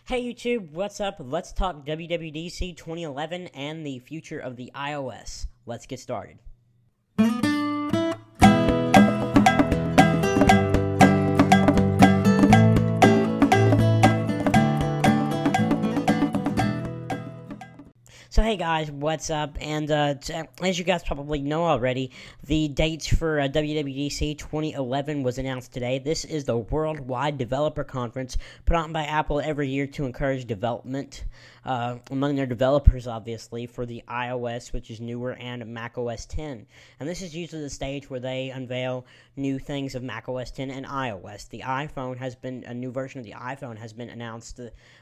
Hey YouTube, what's up? Let's talk WWDC 2011 and the future of the iOS. Let's get started. So hey guys, what's up? And as you guys probably know already, the dates for WWDC 2011 was announced today. This is the worldwide developer conference put on by Apple every year to encourage development among their developers, obviously, for the iOS, which is newer, and macOS 10. And this is usually the stage where they unveil new things of macOS 10 and iOS. The iPhone has been, a new version of the iPhone has been announced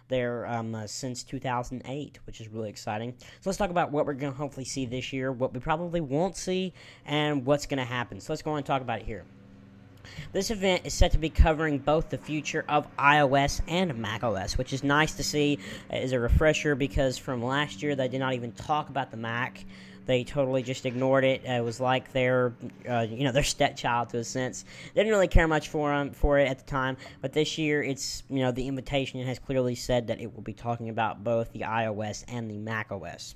there since 2008, which is really exciting. So let's talk about what we're going to hopefully see this year, what we probably won't see, and what's going to happen. So let's go on and talk about it here. This event is set to be covering both the future of iOS and macOS, which is nice to see as a refresher because from last year they did not even talk about the Mac. They totally just ignored it. It was like their, their stepchild to a sense. They didn't really care much for it at the time. But this year, it's, the invitation has clearly said that it will be talking about both the iOS and the macOS.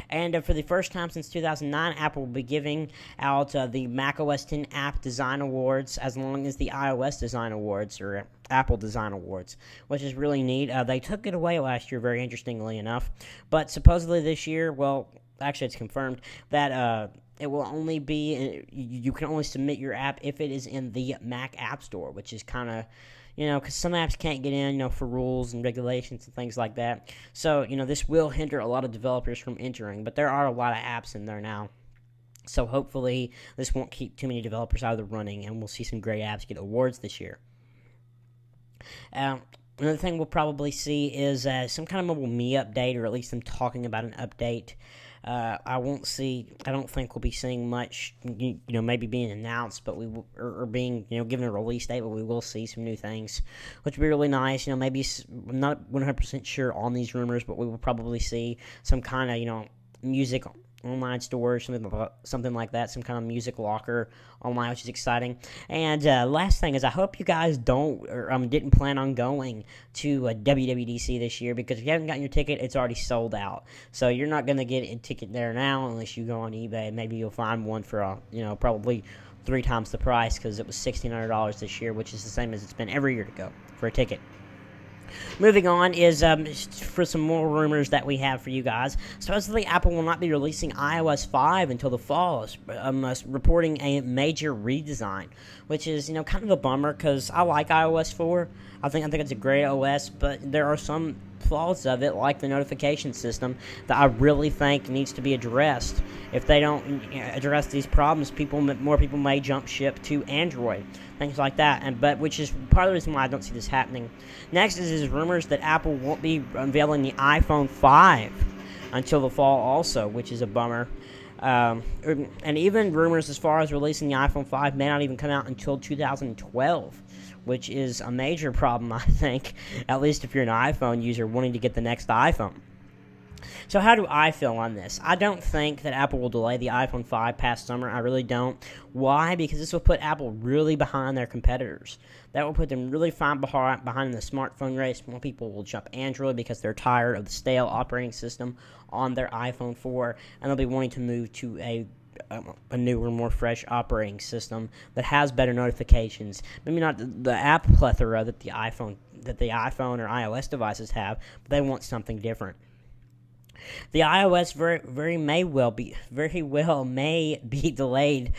And for the first time since 2009, Apple will be giving out the macOS 10 App Design Awards as long as the iOS Design Awards, or Apple Design Awards, which is really neat. They took it away last year, very interestingly enough. But supposedly this year, well, actually it's confirmed that it will only be, you can only submit your app if it is in the Mac App Store, which is kind of, because some apps can't get in, for rules and regulations and things like that. So, this will hinder a lot of developers from entering, but there are a lot of apps in there now. So hopefully this won't keep too many developers out of the running, and we'll see some great apps get awards this year. Another thing we'll probably see is some kind of mobile Me update, or at least them talking about an update. I don't think we'll be seeing much, maybe being announced, but or being, given a release date, but we will see some new things, which would be really nice. Maybe, I'm not 100% sure on these rumors, but we will probably see some kind of, music online store, something like that, some kind of music locker online, which is exciting. And last thing is, I hope you guys didn't plan on going to WWDC this year, because if you haven't gotten your ticket, it's already sold out. So you're not going to get a ticket there now unless you go on eBay. Maybe you'll find one for probably 3 times the price, because it was $1,600 this year, which is the same as it's been every year to go for a ticket. Moving on is for some more rumors that we have for you guys. Supposedly, Apple will not be releasing iOS 5 until the fall, reporting a major redesign, which is, kind of a bummer, because I like iOS 4. I think it's a great OS, but there are some flaws of it, like the notification system, that I really think needs to be addressed. If they don't address these problems, more people may jump ship to Android, things like that. But which is part of the reason why I don't see this happening. Next is rumors that Apple won't be unveiling the iPhone 5 until the fall, also, which is a bummer. And even rumors as far as releasing the iPhone 5 may not even come out until 2012. Which is a major problem, I think, at least if you're an iPhone user wanting to get the next iPhone. So how do I feel on this? I don't think that Apple will delay the iPhone 5 past summer. I really don't. Why? Because this will put Apple really behind their competitors. That will put them really far behind the smartphone race. More people will jump Android because they're tired of the stale operating system on their iPhone 4, and they'll be wanting to move to a newer, more fresh operating system that has better notifications. Maybe not the app plethora that the iPhone or iOS devices have, but they want something different. The iOS very well may be delayed,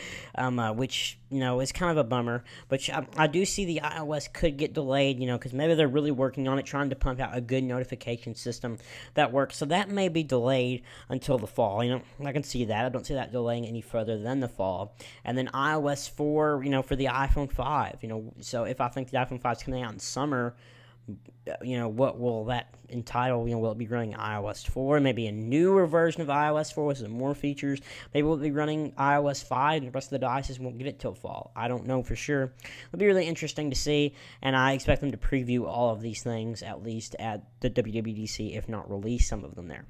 which is kind of a bummer. But I do see the iOS could get delayed, because maybe they're really working on it, trying to pump out a good notification system that works. So that may be delayed until the fall. I can see that. I don't see that delaying any further than the fall. And then iOS 4, for the iPhone 5. So if I think the iPhone 5 is coming out in summer, what will that entitle? Will it be running iOS 4? Maybe a newer version of iOS 4 with some more features. Maybe we'll be running iOS 5 and the rest of the devices won't get it till fall. I don't know for sure. It'll be really interesting to see, and I expect them to preview all of these things, at least at the WWDC, if not release some of them there.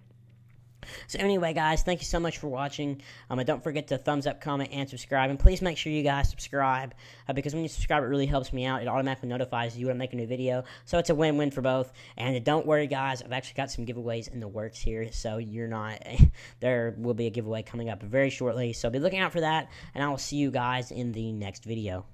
So anyway, guys, thank you so much for watching. And don't forget to thumbs up, comment, and subscribe. And please make sure you guys subscribe because when you subscribe, it really helps me out. It automatically notifies you when I make a new video. So it's a win-win for both. And don't worry, guys, I've actually got some giveaways in the works here. So you're not, there will be a giveaway coming up very shortly. So be looking out for that. And I will see you guys in the next video.